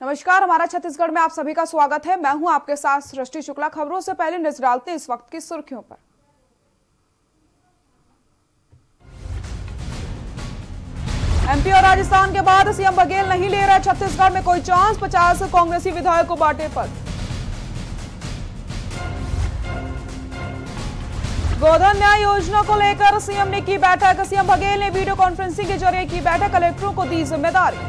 नमस्कार, हमारा छत्तीसगढ़ में आप सभी का स्वागत है। मैं हूं आपके साथ सृष्टि शुक्ला। खबरों से पहले नजर डालते हैं इस वक्त की सुर्खियों पर। एमपी और राजस्थान के बाद सीएम बघेल नहीं ले रहे छत्तीसगढ़ में कोई चांस, 50 कांग्रेसी विधायक को बांटे पद। गोधन न्याय योजना को लेकर सीएम ने की बैठक। सीएम बघेल ने वीडियो कॉन्फ्रेंसिंग के जरिए की बैठक, कलेक्टरों को दी जिम्मेदारी।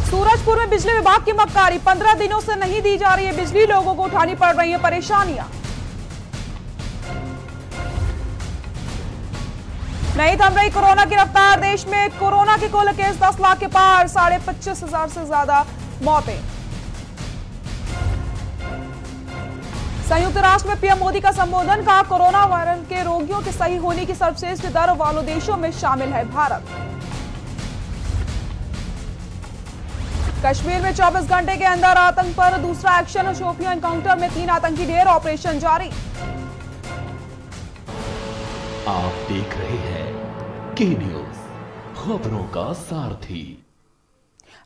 सूरजपुर में बिजली विभाग की मक्कारी, 15 दिनों से नहीं दी जा रही है बिजली, लोगों को उठानी पड़ रही है परेशानियां। नहीं थम रही कोरोना की रफ्तार, देश में कोरोना के कुल केस 10 लाख के पार, 25,500 से ज्यादा मौतें। संयुक्त राष्ट्र में पीएम मोदी का संबोधन, कहा कोरोना वायरस के रोगियों के सही होने की सर्वश्रेष्ठ दर वालों देशों में शामिल है भारत। कश्मीर में 24 घंटे के अंदर आतंक पर दूसरा एक्शन, शोपियां एनकाउंटर में 3 आतंकी ढेर, ऑपरेशन जारी। आप देख रहे हैं के न्यूज, खबरों का सारथी।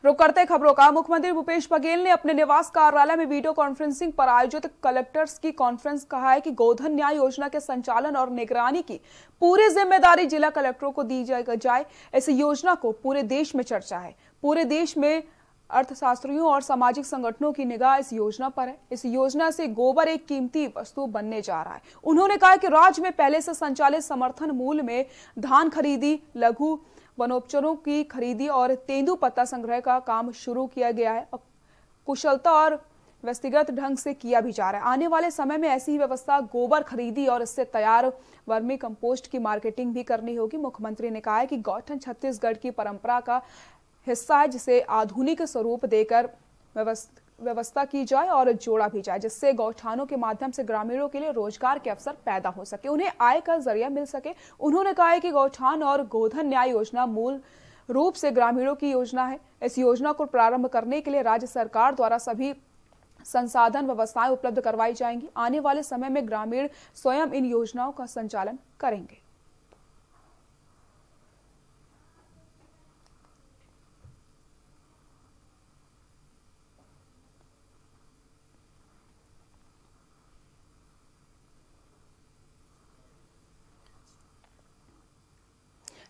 रुक करते खबरों का। मुख्यमंत्री भूपेश बघेल ने अपने निवास कार्यालय में वीडियो कॉन्फ्रेंसिंग पर आयोजित कलेक्टर्स की कॉन्फ्रेंस कहा है कि गोधन न्याय योजना के संचालन और निगरानी की पूरी जिम्मेदारी जिला कलेक्टरों को दी जाए। इस योजना को पूरे देश में चर्चा है। पूरे देश में अर्थशास्त्रियों और सामाजिक संगठनों की निगाह इस योजना पर है। इस योजना से गोबर एक कीमती वस्तु बनने जा रहा है। उन्होंने कहा कि राज्य में पहले से संचालित समर्थन मूल्य में धान खरीदी, लघु वनोपचारों की खरीदी और तेंदू पत्ता संग्रह का काम शुरू किया गया है। कुशलता और व्यक्तिगत ढंग से किया भी जा रहा है। आने वाले समय में ऐसी ही व्यवस्था गोबर खरीदी और इससे तैयार वर्मी कंपोस्ट की मार्केटिंग भी करनी होगी। मुख्यमंत्री ने कहा है कि गौठन छत्तीसगढ़ की परंपरा का हिस्सा है, जिसे आधुनिक स्वरूप देकर व्यवस्था की जाए और जोड़ा भी जाए, जिससे गौठानों के माध्यम से ग्रामीणों के लिए रोजगार के अवसर पैदा हो सके, उन्हें आय का जरिया मिल सके। उन्होंने कहा है कि गौठान और गोधन न्याय योजना मूल रूप से ग्रामीणों की योजना है। इस योजना को प्रारंभ करने के लिए राज्य सरकार द्वारा सभी संसाधन व्यवस्थाएं उपलब्ध करवाई जाएंगी। आने वाले समय में ग्रामीण स्वयं इन योजनाओं का संचालन करेंगे।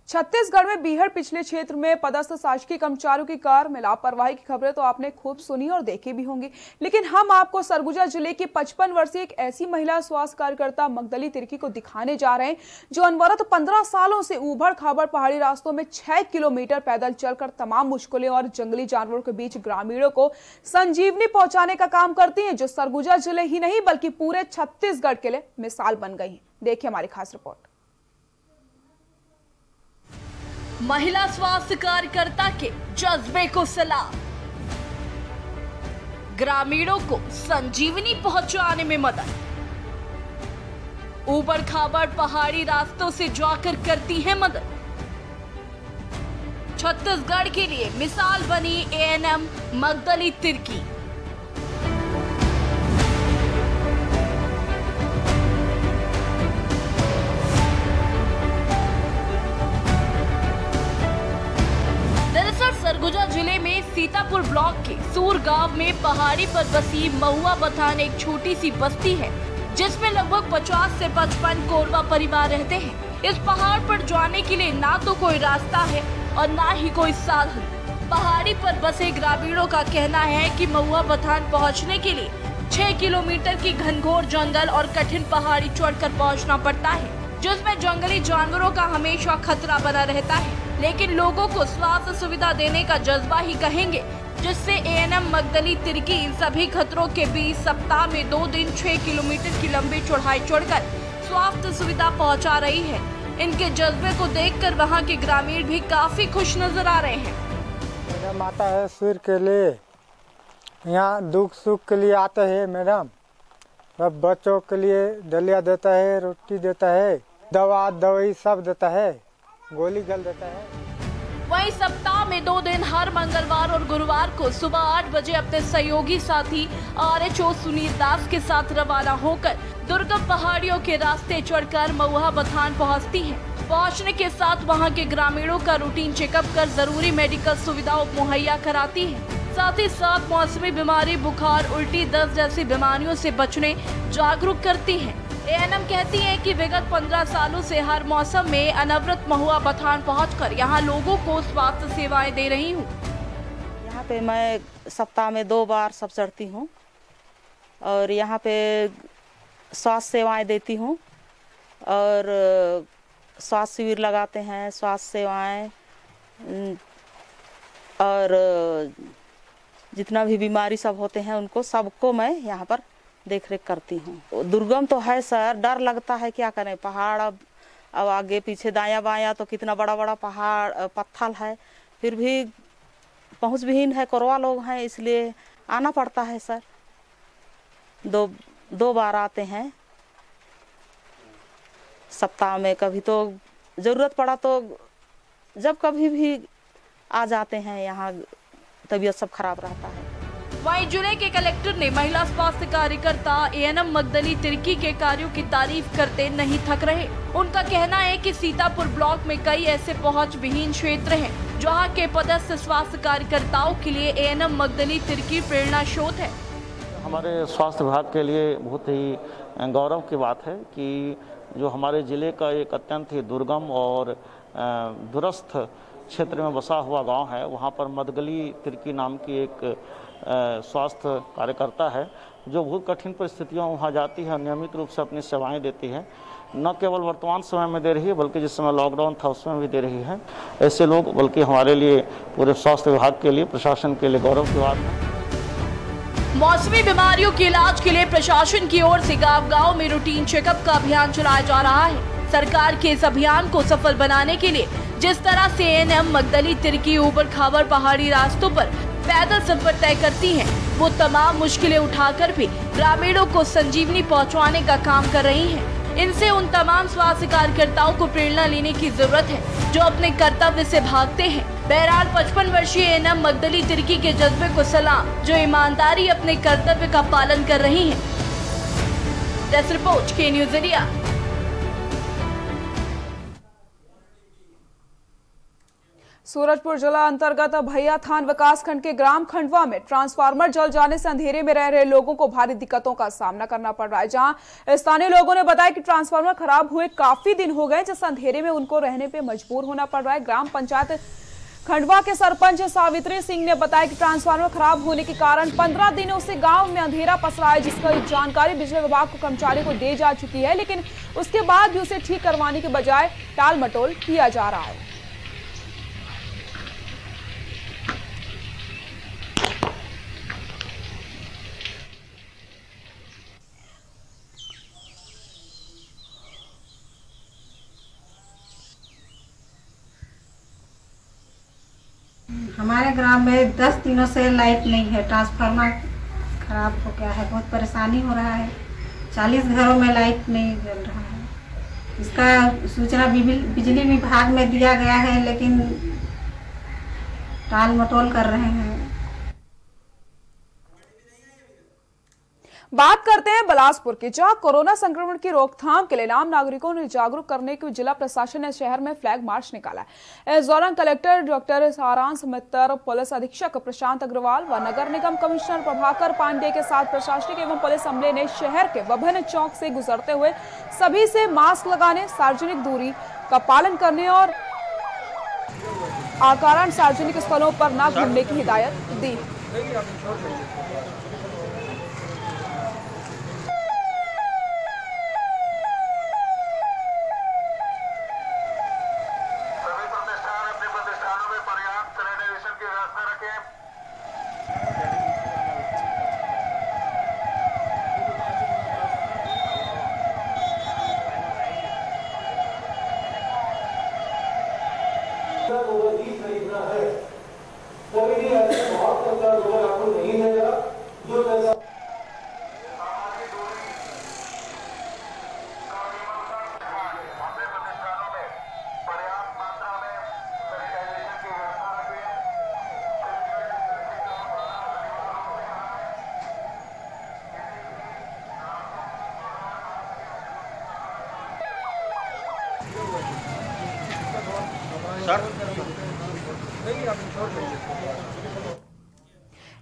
छत्तीसगढ़ में बीहड़ पिछले क्षेत्र में पदस्थ शासकीय कर्मचारियों की कार में लापरवाही की खबरें तो आपने खूब सुनी और देखी भी होंगी, लेकिन हम आपको सरगुजा जिले की 55 वर्षीय एक ऐसी महिला स्वास्थ्य कार्यकर्ता मगदली तिर्की को दिखाने जा रहे हैं, जो अनवरत 15 सालों से ऊबड़ खाबड़ पहाड़ी रास्तों में 6 किलोमीटर पैदल चलकर तमाम मुश्किलें और जंगली जानवरों के बीच ग्रामीणों को संजीवनी पहुंचाने का काम करती है, जो सरगुजा जिले ही नहीं बल्कि पूरे छत्तीसगढ़ के लिए मिसाल बन गई है। देखिए हमारी खास रिपोर्ट। महिला स्वास्थ्य कार्यकर्ता के जज्बे को सलाम, ग्रामीणों को संजीवनी पहुंचाने में मदद, ऊबड़ खाबड़ पहाड़ी रास्तों से जाकर करती है मदद। छत्तीसगढ़ के लिए मिसाल बनी एएनएम मगदली तिर्की। सरगुजा जिले में सीतापुर ब्लॉक के सूर गांव में पहाड़ी पर बसी महुआ बथान एक छोटी सी बस्ती है, जिसमें लगभग 50 से 55 कोरवा परिवार रहते हैं। इस पहाड़ पर जाने के लिए ना तो कोई रास्ता है और ना ही कोई साधन। पहाड़ी पर बसे ग्रामीणों का कहना है कि महुआ बथान पहुँचने के लिए 6 किलोमीटर की घनघोर जंगल और कठिन पहाड़ी चढ़कर पहुँचना पड़ता है, जिसमें जंगली जानवरों का हमेशा खतरा बना रहता है। लेकिन लोगों को स्वास्थ्य सुविधा देने का जज्बा ही कहेंगे, जिससे एएनएम मगदली तिर्की इन सभी खतरों के बीच सप्ताह में 2 दिन 6 किलोमीटर की लंबी चढ़ाई चढ़कर स्वास्थ्य सुविधा पहुंचा रही है। इनके जज्बे को देखकर वहां के ग्रामीण भी काफी खुश नजर आ रहे हैं। मैडम आता है सिर के लिए, यहाँ दुख सुख के लिए आता है मैडम। सब बच्चों के लिए दलिया देता है, रोटी देता है, दवाई सब देता है, गोली गल देता है। वहीं सप्ताह में 2 दिन हर मंगलवार और गुरुवार को सुबह 8 बजे अपने सहयोगी साथी आरएचओ सुनील दास के साथ रवाना होकर दुर्गम पहाड़ियों के रास्ते चढ़कर महुआ बथान पहुंचती है। पहुंचने के साथ वहां के ग्रामीणों का रूटीन चेकअप कर जरूरी मेडिकल सुविधाओं मुहैया कराती है। साथ ही साथ मौसमी बीमारी, बुखार, उल्टी, दस्त जैसी बीमारियों से बचने जागरूक करती है। एएनएम कहती हैं कि विगत 15 सालों से हर मौसम में अनवरत महुआ बथान पहुंचकर यहां लोगों को स्वास्थ्य सेवाएं दे रही हूं। यहाँ पे मैं सप्ताह में 2 बार सब चढ़ती हूँ और यहाँ पे स्वास्थ्य सेवाएं देती हूँ और स्वास्थ्य शिविर लगाते हैं, स्वास्थ्य सेवाएं और जितना भी बीमारी सब होते हैं उनको सबको मैं यहाँ पर देख रेख करती हूँ। दुर्गम तो है सर, डर लगता है, क्या करें, पहाड़ अब आगे पीछे दायां बायां तो कितना बड़ा बड़ा पहाड़ पत्थर है, फिर भी पहुँच विहीन है, कोरवा लोग हैं, इसलिए आना पड़ता है सर। दो बार आते हैं सप्ताह में, कभी तो जरूरत पड़ा तो जब कभी भी आ जाते हैं, यहाँ तबीयत सब खराब रहता है। वहीं जिले के कलेक्टर ने महिला स्वास्थ्य कार्यकर्ता एएनएम मगदली तिर्की के कार्यों की तारीफ करते नहीं थक रहे। उनका कहना है कि सीतापुर ब्लॉक में कई ऐसे पहुंच विहीन क्षेत्र हैं जहां के पदस्थ स्वास्थ्य कार्यकर्ताओं के लिए एएनएम मगदली तिर्की प्रेरणा स्रोत है। हमारे स्वास्थ्य विभाग के लिए बहुत ही गौरव की बात है कि जो हमारे जिले का एक अत्यंत ही दुर्गम और दूरस्थ क्षेत्र में बसा हुआ गांव है, वहां पर मदगली तिर्की नाम की एक स्वास्थ्य कार्यकर्ता है जो बहुत कठिन परिस्थितियों में वहाँ जाती है, नियमित रूप से अपनी सेवाएं देती है। न केवल वर्तमान समय में दे रही है बल्कि जिस समय लॉकडाउन था उसमें भी दे रही है। ऐसे लोग बल्कि हमारे लिए, पूरे स्वास्थ्य विभाग के लिए, प्रशासन के लिए गौरव की बात है। मौसमी बीमारियों के इलाज के लिए प्रशासन की ओर से गांव-गांव में रूटीन चेकअप का अभियान चलाया जा रहा है। सरकार के इस अभियान को सफल बनाने के लिए जिस तरह से एएनएम मगदली तिर्की ऊबड़ खाबड़ पहाड़ी रास्तों पर पैदल सफर तय करती हैं, वो तमाम मुश्किलें उठाकर भी ग्रामीणों को संजीवनी पहुंचाने का काम कर रही हैं। इनसे उन तमाम स्वास्थ्य कार्यकर्ताओं को प्रेरणा लेने की जरूरत है जो अपने कर्तव्य से भागते हैं। बहरहाल 55 वर्षीय एएनएम मगदली तिर्की के जज्बे को सलाम, जो ईमानदारी अपने कर्तव्य का पालन कर रही है। डेस्क रिपोर्ट के न्यूज़ इंडिया। सूरजपुर जिला अंतर्गत भैया थान विकास खंड के ग्राम खंडवा में ट्रांसफार्मर जल जाने से अंधेरे में रह रहे लोगों को भारी दिक्कतों का सामना करना पड़ रहा है। जहां स्थानीय लोगों ने बताया कि ट्रांसफार्मर खराब हुए काफी दिन हो गए, जिस अंधेरे में उनको रहने पे मजबूर होना पड़ रहा है। ग्राम पंचायत खंडवा के सरपंच सावित्री सिंह ने बताया कि ट्रांसफार्मर खराब होने के कारण 15 दिनों से गांव में अंधेरा पसरा है, जिसकी जानकारी बिजली विभाग को कर्मचारी को दे जा चुकी है, लेकिन उसके बाद भी उसे ठीक करवाने के बजाय टाल मटोल किया जा रहा है। हमारे ग्राम में 10 दिनों से लाइट नहीं है, ट्रांसफार्मर खराब हो गया है, बहुत परेशानी हो रहा है। 40 घरों में लाइट नहीं जल रहा है। इसका सूचना बिजली विभाग में दिया गया है, लेकिन टाल मटोल कर रहे हैं। बात करते हैं बिलासपुर की, जहां कोरोना संक्रमण की रोकथाम के लिए आम नागरिकों ने जागरूक करने के लिए जिला प्रशासन ने शहर में फ्लैग मार्च निकाला है। इस दौरान कलेक्टर डॉक्टर सारांश मित्तर, पुलिस अधीक्षक प्रशांत अग्रवाल व नगर निगम कमिश्नर प्रभाकर पांडे के साथ प्रशासनिक एवं पुलिस अमले ने शहर के विभिन्न चौक से गुजरते हुए सभी से मास्क लगाने, सार्वजनिक दूरी का पालन करने और अकारण सार्वजनिक स्थलों पर न घूमने की हिदायत दी।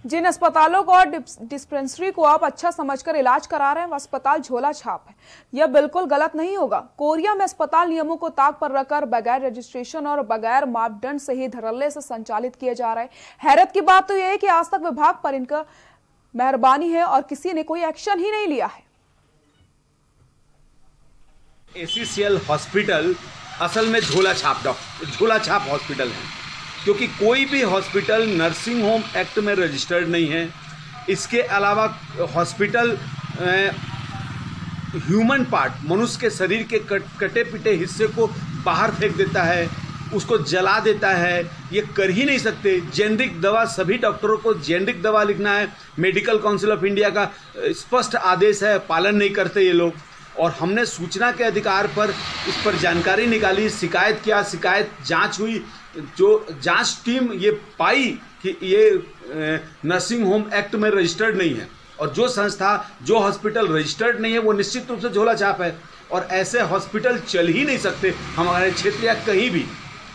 जिन अस्पतालों को और डिस्पेंसरी को आप अच्छा समझकर इलाज करा रहे हैं, वह अस्पताल झोला छाप है। यह बिल्कुल गलत नहीं होगा। कोरिया में अस्पताल नियमों को ताक पर रखकर बगैर रजिस्ट्रेशन और बगैर मापदंड से ही धड़ल्ले से संचालित किए जा रहे हैं। हैरत की बात तो यह है कि आज तक विभाग पर इनका मेहरबानी है और किसी ने कोई एक्शन ही नहीं लिया है। ACCL हॉस्पिटल असल में झोला छाप हॉस्पिटल है, क्योंकि कोई भी हॉस्पिटल नर्सिंग होम एक्ट में रजिस्टर्ड नहीं है। इसके अलावा हॉस्पिटल ह्यूमन पार्ट, मनुष्य के शरीर के कटे पिटे हिस्से को बाहर फेंक देता है, उसको जला देता है। ये कर ही नहीं सकते। जेनरिक दवा, सभी डॉक्टरों को जेनरिक दवा लिखना है। मेडिकल काउंसिल ऑफ इंडिया का स्पष्ट आदेश है, पालन नहीं करते ये लोग। और हमने सूचना के अधिकार पर इस पर जानकारी निकाली, शिकायत किया, शिकायत जांच हुई। जो जांच टीम ये पाई कि ये नर्सिंग होम एक्ट में रजिस्टर्ड नहीं है, और जो संस्था, जो हॉस्पिटल रजिस्टर्ड नहीं है, वो निश्चित रूप से झोला छाप है। और ऐसे हॉस्पिटल चल ही नहीं सकते हमारे क्षेत्र या कहीं भी।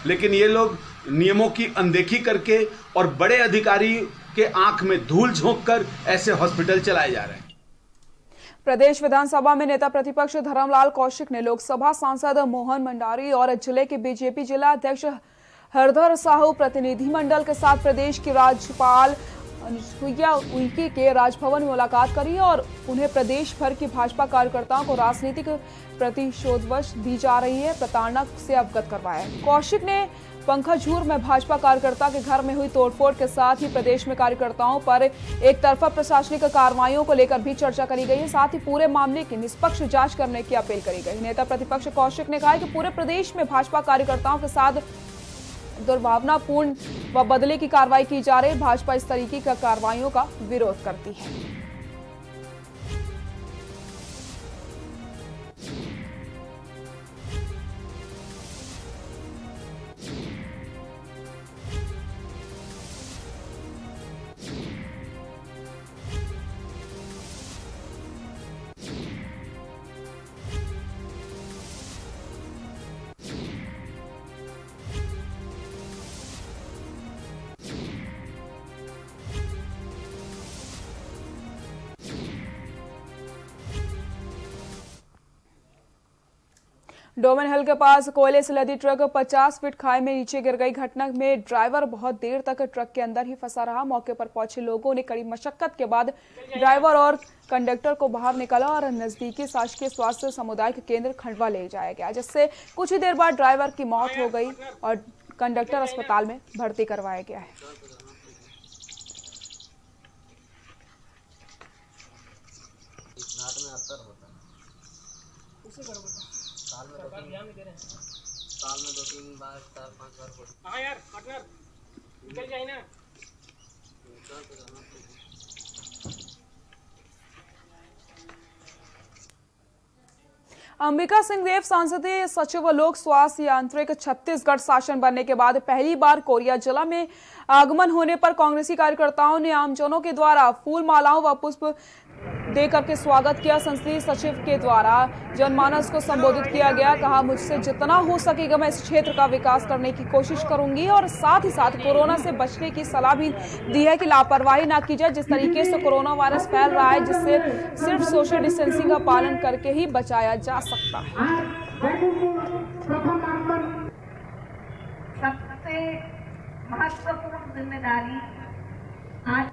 लेकिन ये लोग नियमों की अनदेखी करके और बड़े अधिकारी के आंख में धूल झोंककर ऐसे हॉस्पिटल चलाए जा रहे हैं। प्रदेश विधानसभा में नेता प्रतिपक्ष धर्मलाल कौशिक ने लोकसभा सांसद मोहन भंडारी और जिले के बीजेपी जिला अध्यक्ष हरधर साहू प्रतिनिधिमंडल के साथ प्रदेश की राज्यपाल अनुसुईया उइके के राजभवन में मुलाकात करी और उन्हें प्रदेश भर की भाजपा कार्यकर्ताओं को राजनीतिक प्रतिशोधवश दी जा रही है प्रताड़ना से अवगत करवाया। कौशिक ने पंखाझूर में भाजपा कार्यकर्ता के घर में हुई तोड़फोड़ के साथ ही प्रदेश में कार्यकर्ताओं पर एक तरफा प्रशासनिक कार्रवाइयों को लेकर भी चर्चा करी गई है। साथ ही पूरे मामले की निष्पक्ष जांच करने की अपील करी गई। नेता प्रतिपक्ष कौशिक ने कहा कि पूरे प्रदेश में भाजपा कार्यकर्ताओं के साथ दुर्भावनापूर्ण व बदले की कार्रवाई की जा रही। भाजपा इस तरीके की कार्रवाइयों का विरोध करती है। डोमन हिल के पास कोयले से लदी ट्रक 50 फीट खाई में नीचे गिर गई। घटना में ड्राइवर बहुत देर तक ट्रक के अंदर ही फंसा रहा। मौके पर पहुंचे लोगों ने कड़ी मशक्कत के बाद ड्राइवर और कंडक्टर को बाहर निकाला और नजदीकी शासकीय स्वास्थ्य सामुदायिक केंद्र खंडवा ले जाया गया, जिससे कुछ ही देर बाद ड्राइवर की मौत हो गई और कंडक्टर अस्पताल में भर्ती करवाया गया है। साल में 2-3 बार 4-5 बार। हाँ यार पार्टनर निकल जाए ना। अंबिका सिंह देव संसदीय सचिव लोक स्वास्थ्य यांत्रिक छत्तीसगढ़ शासन बनने के बाद पहली बार कोरिया जिला में आगमन होने पर कांग्रेसी कार्यकर्ताओं ने आमजनों के द्वारा फूल मालाओं व पुष्प देकर के स्वागत किया। संसदीय सचिव के द्वारा जनमानस को संबोधित किया गया। कहा, मुझसे जितना हो सकेगा मैं इस क्षेत्र का विकास करने की कोशिश करूंगी और साथ ही साथ कोरोना से बचने की सलाह भी दी है कि लापरवाही ना की जाए। जिस तरीके से कोरोना वायरस फैल रहा है, जिससे सिर्फ सोशल डिस्टेंसिंग का पालन करके ही बचाया जा सकता है। सबसे महत्वपूर्ण जिम्मेदारी आज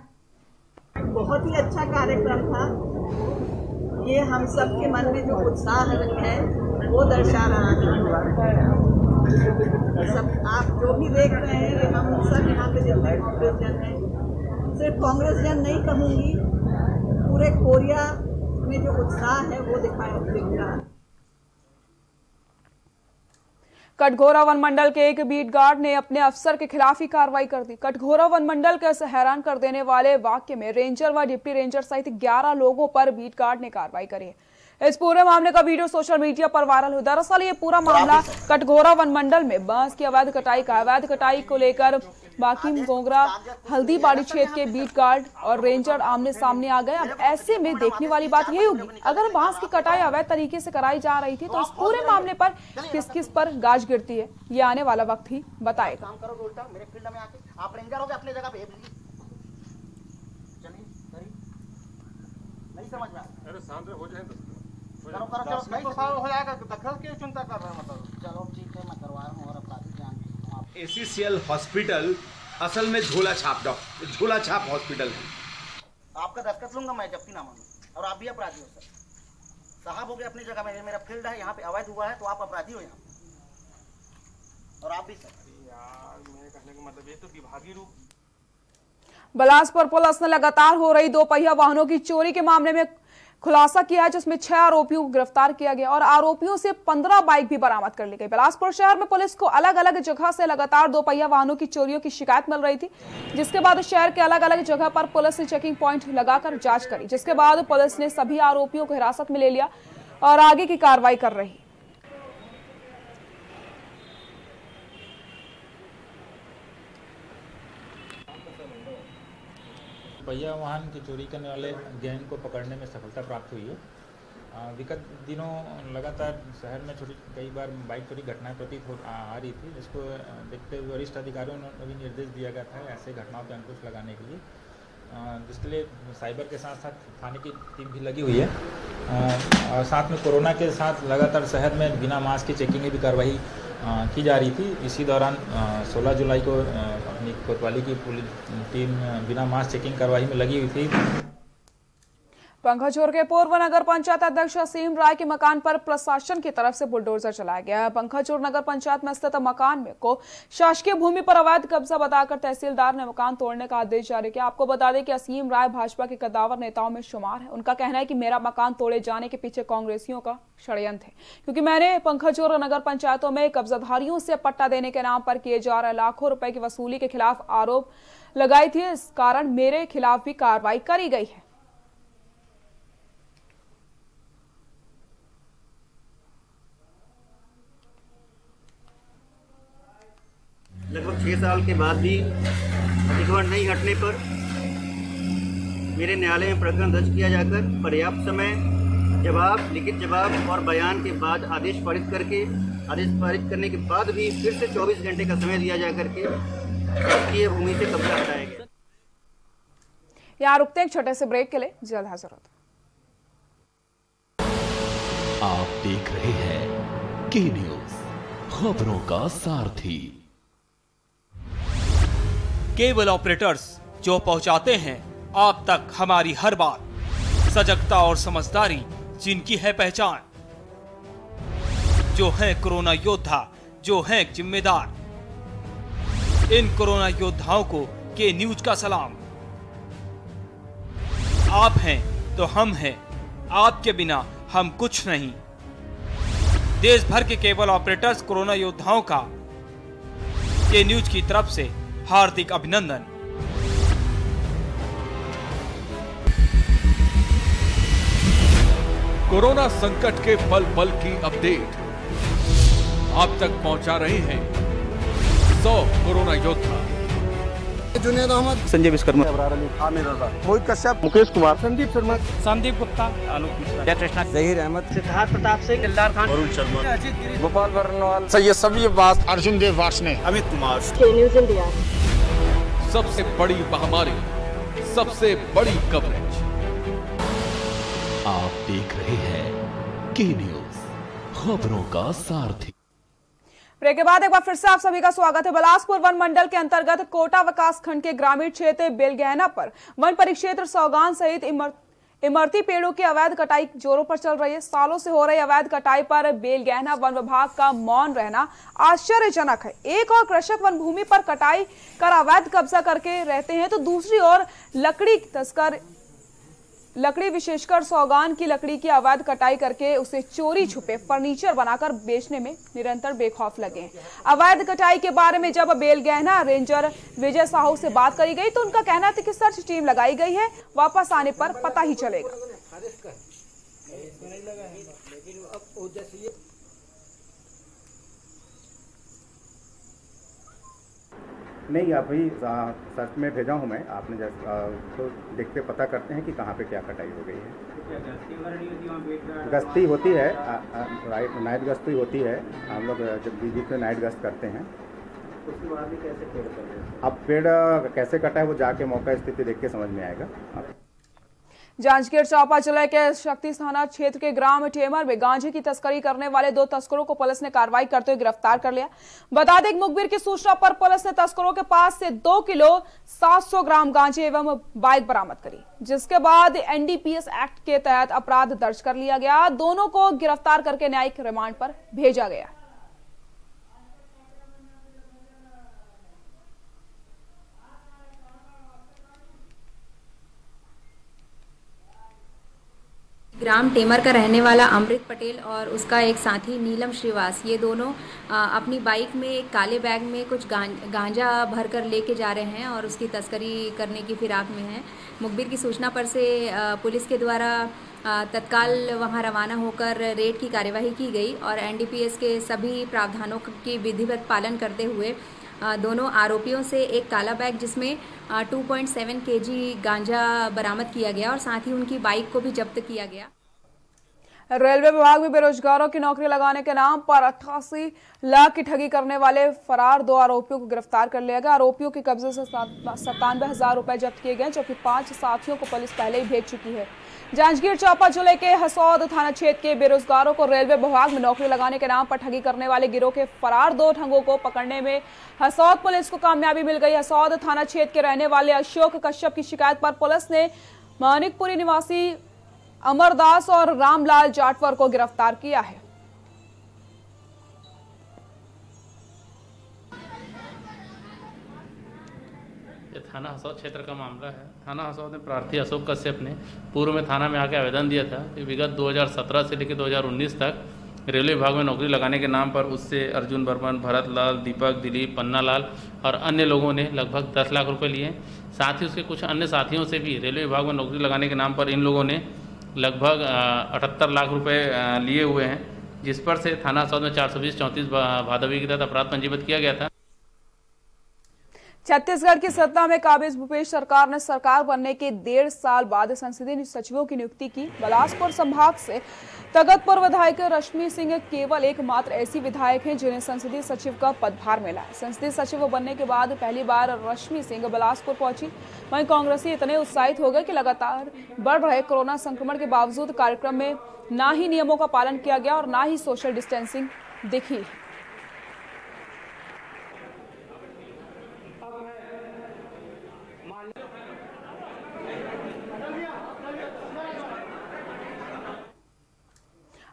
बहुत ही अच्छा कार्यक्रम था। ये हम सब के मन में जो उत्साह है वो दर्शा रहा है। सब आप जो भी देख रहे हैं कि हम सब यहाँ पे जितने कांग्रेस जन हैं, सिर्फ कांग्रेस जन नहीं कहूँगी, पूरे कोरिया में जो उत्साह है वो दिख रहा है। कटघोरा वन मंडल के एक बीट गार्ड ने अपने अफसर के खिलाफ ही कार्रवाई कर दी। कटघोरा वन मंडल के हैरान कर देने वाले वाक्य में रेंजर व डिप्टी रेंजर सहित 11 लोगों पर बीट गार्ड ने कार्रवाई करी है। इस पूरे मामले का वीडियो सोशल मीडिया पर वायरल हुआ। दरअसल ये पूरा मामला कटघोरा वन मंडल में बांस की अवैध कटाई को लेकर बाकिम गोंगरा हल्दीबाड़ी क्षेत्र के बीट गार्ड और रेंजर आमने सामने आ गए। अब ऐसे में देखने वाली बात यही होगी, अगर बांस की कटाई अवैध तरीके से कराई जा रही थी तो इस पूरे मामले पर किस किस पर गाज गिरती है, ये आने वाला वक्त ही बताएगा। आप रेंजर हो गए अपनी जगह पे, नहीं समझ में आ रहा। अरे शांत हो जाए तो हो जाएगा, दखल क्यों चिंता कर रहे हैं? मतलब चलो ठीक है, मैं करवा रहा हूँ और अपराधी जान। ACCL हॉस्पिटल असल में झोला छाप हॉस्पिटल है। आपका दस्तखत लूंगा मैं जब्ती नामा में, और आप भी अपराधी हो सर। साहब हो गए अपनी जगह में, मेरा फील्ड है, यहाँ पे अवैध हुआ है तो आप अपराधी हो यहाँ, और आप भी सर। यार मेरे कहने का मतलब ये तो विभागीय रूप। बिलासपुर पुलिस ने लगातार हो रही 2 पहिया वाहनों की चोरी के मामले में खुलासा किया है, जिसमें 6 आरोपियों को गिरफ्तार किया गया और आरोपियों से 15 बाइक भी बरामद कर ली गई। बिलासपुर शहर में पुलिस को अलग अलग जगह से लगातार 2 पहिया वाहनों की चोरियों की शिकायत मिल रही थी, जिसके बाद शहर के अलग अलग जगह पर पुलिस ने चेकिंग पॉइंट लगाकर जांच करी, जिसके बाद पुलिस ने सभी आरोपियों को हिरासत में ले लिया और आगे की कार्रवाई कर रही। पहिया वाहन की चोरी करने वाले गैंग को पकड़ने में सफलता प्राप्त हुई है। विगत दिनों लगातार शहर में कई बार बाइक चोरी घटनाएं प्रतीत आ रही थी, जिसको देखते हुए वरिष्ठ अधिकारियों ने भी निर्देश दिया गया था ऐसे घटनाओं पर अंकुश लगाने के लिए, जिसके लिए साइबर के साथ साथ थाने की टीम भी लगी हुई है। और साथ में कोरोना के साथ लगातार शहर में बिना मास्क की चेकिंग की भी कार्रवाई की जा रही थी। इसी दौरान 16 जुलाई को अपनी कोतवाली की पुलिस टीम बिना मास्क चेकिंग कार्रवाई में लगी हुई थी। पंखाजोर के पूर्व नगर पंचायत अध्यक्ष असीम राय के मकान पर प्रशासन की तरफ से बुलडोजर चलाया गया है। पंखाजोर नगर पंचायत में स्थित मकान में को शासकीय भूमि पर अवैध कब्जा बताकर तहसीलदार ने मकान तोड़ने का आदेश जारी किया। आपको बता दें कि असीम राय भाजपा के कद्दावर नेताओं में शुमार है। उनका कहना है कि मेरा मकान तोड़े जाने के पीछे कांग्रेसियों का षड्यंत्र है, क्योंकि मैंने पंखाजोर नगर पंचायतों में कब्जाधारियों से पट्टा देने के नाम पर किए जा रहे लाखों रुपए की वसूली के खिलाफ आरोप लगाई थी। इस कारण मेरे खिलाफ भी कार्रवाई करी गई है। लगभग 6 साल के बाद भी अधिग्रहण नहीं हटने पर मेरे न्यायालय में प्रकरण दर्ज किया जाकर पर्याप्त समय जवाब, लिखित जवाब और बयान के बाद आदेश पारित करने के बाद भी फिर से 24 घंटे का समय दिया जा करके शासकीय भूमि से कब्जा हटाया गया। यहाँ रुकते हैं एक छोटे से ब्रेक के लिए, जल्द हाजिर होते हैं। आप देख रहे हैं के न्यूज, खबरों का सारथी। केबल ऑपरेटर्स जो पहुंचाते हैं आप तक हमारी हर बात, सजगता और समझदारी जिनकी है पहचान, जो है कोरोना योद्धा, जो है जिम्मेदार। इन कोरोना योद्धाओं को के न्यूज का सलाम। आप हैं तो हम हैं, आपके बिना हम कुछ नहीं। देश भर के केबल ऑपरेटर्स कोरोना योद्धाओं का के न्यूज की तरफ से हार्दिक अभिनंदन। कोरोना संकट के पल पल की अपडेट आप तक पहुंचा रहे हैं 100 कोरोना योद्धा। जुनेद अहमद, संजय विश्वकर्मा, आमिर रजा, मोहित कश्यप, मुकेश कुमार, संदीप शर्मा, संदीप गुप्ता, आलोक मिश्रा, जयकृष्णा, जहीर अहमद, सिद्धार्थ प्रताप सिंह, दिलदार खान, अरुण शर्मा, गोपाल वर्णवाल, सैयद सभी बात, अर्जुन देव वार्ष्णे, अमित कुमार। न्यूज़ इंडिया, सबसे बड़ी महामारी, सबसे बड़ी कवरेज। आप देख रहे हैं के न्यूज, खबरों का सारथी। ब्रेक के बाद एक बार फिर से आप सभी का स्वागत है। बिलासपुर वन मंडल के अंतर्गत कोटा विकास खंड के ग्रामीण क्षेत्र बेलगहना पर वन परिक्षेत्र सौगान सहित इमरती पेड़ों की अवैध कटाई जोरों पर चल रही है। सालों से हो रही अवैध कटाई पर बेलगहना वन विभाग का मौन रहना आश्चर्यजनक है। एक और कृषक वन भूमि पर कटाई कर अवैध कब्जा करके रहते हैं, तो दूसरी ओर लकड़ी तस्कर लकड़ी विशेषकर सौगान की लकड़ी की अवैध कटाई करके उसे चोरी छुपे फर्नीचर बनाकर बेचने में निरंतर बेखौफ लगे हैं। अवैध कटाई के बारे में जब बेलगहना रेंजर विजय साहू से बात करी गई तो उनका कहना था कि सर्च टीम लगाई गई है, वापस आने पर पता ही चलेगा। नहीं, अभी सर्च में भेजा हूँ मैं, आपने तो देखते पता करते हैं कि कहाँ पे क्या कटाई हो गई है। गश्ती होती है, नाइट गश्ती होती है, हम लोग जब बीच में नाइट गश्त करते हैं। उसके बाद भी कैसे पेड़ कटे? अब पेड़ कैसे कटा है वो जाके मौका स्थिति देख के समझ में आएगा। जांजगीर चांपा जिले के शक्ति थाना क्षेत्र के ग्राम टेमर में गांजे की तस्करी करने वाले 2 तस्करों को पुलिस ने कार्रवाई करते हुए गिरफ्तार कर लिया। बता दें, मुखबिर की सूचना पर पुलिस ने तस्करों के पास से 2 किलो 700 ग्राम गांजे एवं बाइक बरामद करी, जिसके बाद एनडीपीएस एक्ट के तहत अपराध दर्ज कर लिया गया। दोनों को गिरफ्तार करके न्यायिक रिमांड पर भेजा गया। ग्राम टेमर का रहने वाला अमृत पटेल और उसका एक साथी नीलम श्रीवास, ये दोनों अपनी बाइक में एक काले बैग में कुछ गांजा भरकर लेके जा रहे हैं और उसकी तस्करी करने की फिराक में हैं। मुखबिर की सूचना पर से पुलिस के द्वारा तत्काल वहां रवाना होकर रेड की कार्यवाही की गई और एनडीपीएस के सभी प्रावधानों की विधिवत पालन करते हुए दोनों आरोपियों से एक काला बैग जिसमें 2.7 केजी गांजा बरामद किया गया और साथ ही उनकी बाइक को भी जब्त किया गया। रेलवे विभाग में बेरोजगारों की नौकरी लगाने के नाम पर 88 लाख की ठगी करने वाले फरार 2 आरोपियों को गिरफ्तार कर लिया गया। आरोपियों के कब्जे से 97,000 रुपए जब्त किए गए, जबकि 5 साथियों को पुलिस पहले ही भेज चुकी है। जांजगीर चांपा जिले के हसौद थाना क्षेत्र के बेरोजगारों को रेलवे विभाग में नौकरी लगाने के नाम पर ठगी करने वाले गिरोह के फरार 2 ठगों को पकड़ने में हसौद पुलिस को कामयाबी मिल गई। हसौद थाना क्षेत्र के रहने वाले अशोक कश्यप की शिकायत पर पुलिस ने मानिकपुरी निवासी अमरदास और रामलाल जाटवर को गिरफ्तार किया है। ये थाना हसौद क्षेत्र का मामला है। थाना हसौद में प्रार्थी अशोक कश्यप ने पूर्व में थाना में आके आवेदन दिया था कि विगत 2017 से लेकर 2019 तक रेलवे विभाग में नौकरी लगाने के नाम पर उससे अर्जुन बर्मन, भरत लाल, दीपक, दिलीप, पन्ना लाल और अन्य लोगों ने लगभग 10 लाख रुपए लिए। साथ ही उसके कुछ अन्य साथियों से भी रेलवे विभाग में नौकरी लगाने के नाम पर इन लोगों ने लगभग 78 लाख रुपए लिए हुए हैं, जिस पर से थाना हसौद में 420-34 भादवी के तहत अपराध पंजीबद्ध किया गया था। छत्तीसगढ़ की सत्ता में काबिज भूपेश सरकार ने सरकार बनने के 1.5 साल बाद संसदीय सचिवों की नियुक्ति की। बिलासपुर संभाग से तगतपुर विधायक रश्मि सिंह केवल एकमात्र ऐसी विधायक हैं जिन्हें संसदीय सचिव का पदभार मिला है। संसदीय सचिव बनने के बाद पहली बार रश्मि सिंह बिलासपुर पहुंची। वहीं कांग्रेसी इतने उत्साहित हो गए कि लगातार बढ़ रहे कोरोना संक्रमण के बावजूद कार्यक्रम में ना ही नियमों का पालन किया गया और ना ही सोशल डिस्टेंसिंग दिखी।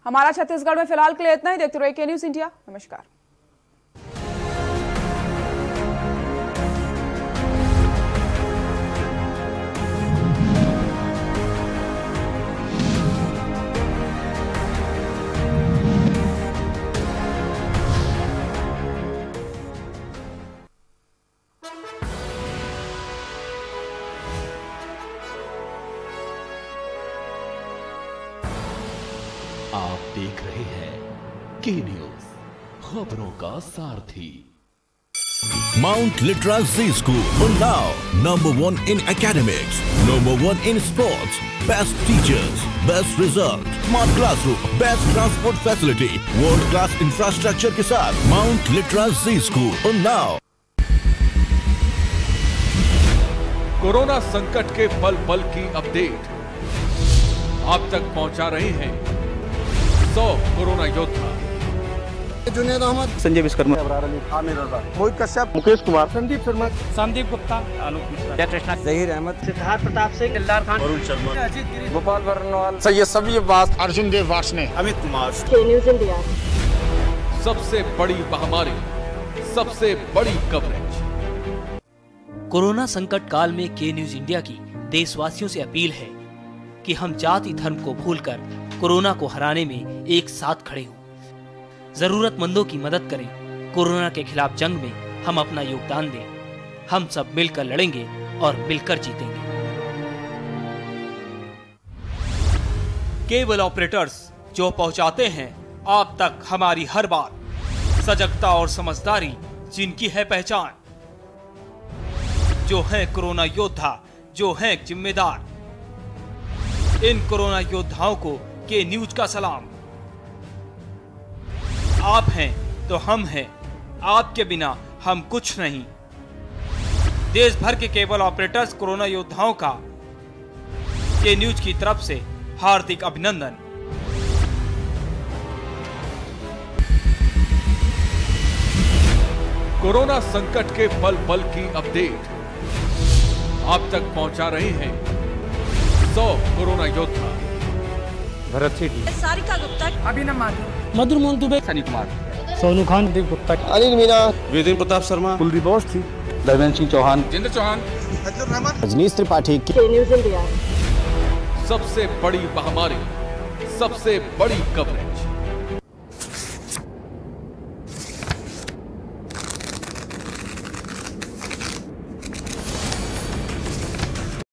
हमारा छत्तीसगढ़ में फिलहाल के लिए इतना ही। देखते रहिए के न्यूज़ इंडिया। नमस्कार। आप देख रहे हैं के न्यूज़, खबरों का सारथी। Mount Litra Z School, Unnao, #1 in academics, #1 in sports, best teachers, best result, smart classroom, best transport facility, world class infrastructure के साथ Mount Litra Z School, Unnao। Corona संकट के पल पल की अपडेट आप तक पहुंचा रहे हैं 100 कोरोना योद्धा। जुनेद अहमद, संजय विश्वकर्मा, आमिर रजा, मोहित कश्यप, मुकेश कुमार, संदीप शर्मा, संदीप गुप्ता, आलोक मिश्रा, कृष्णा, जहीर अहमद, सिद्धार्थ प्रताप सिंह, दिलदार खान, वरुण शर्मा, गोपाल वर्णवाल, सैयद सभी अब्बास, अर्जुन देव वार्ष्णे, अमित कुमार। न्यूज़ इंडिया, सबसे बड़ी महामारी, सबसे बड़ी कवरेज। कोरोना संकट काल में के न्यूज़ इंडिया की देशवासियों से अपील है कि हम जाति धर्म को भूलकर कोरोना को हराने में एक साथ खड़े हों। जरूरतमंदों की मदद करें। कोरोना के खिलाफ जंग में हम अपना योगदान दें। हम सब मिलकर लड़ेंगे और मिलकर जीतेंगे। केबल ऑपरेटर्स जो पहुंचाते हैं आप तक हमारी हर बात, सजगता और समझदारी जिनकी है पहचान। जो हैं कोरोना योद्धा, जो हैं जिम्मेदार। इन कोरोना योद्धाओं को के न्यूज का सलाम। आप हैं तो हम हैं, आपके बिना हम कुछ नहीं। देश भर के केबल ऑपरेटर्स कोरोना योद्धाओं का के न्यूज की तरफ से हार्दिक अभिनंदन। कोरोना संकट के पल पल की अपडेट आप तक पहुंचा रहे हैं 100 कोरोना योद्धा। भरत सेठी, सारिका गुप्ता, अभिनव माथुर, मधुर मोहन दुबे, सनी कुमार, सोनू खान, दीप गुप्ता, अनिल मीना, वेदेन प्रताप शर्मा, कुलदीप अवस्थी, धर्मेंद्र सिंह चौहान, जितेंद्र चौहान, रजनीश त्रिपाठी। सबसे बड़ी महामारी, सबसे बड़ी खबरें,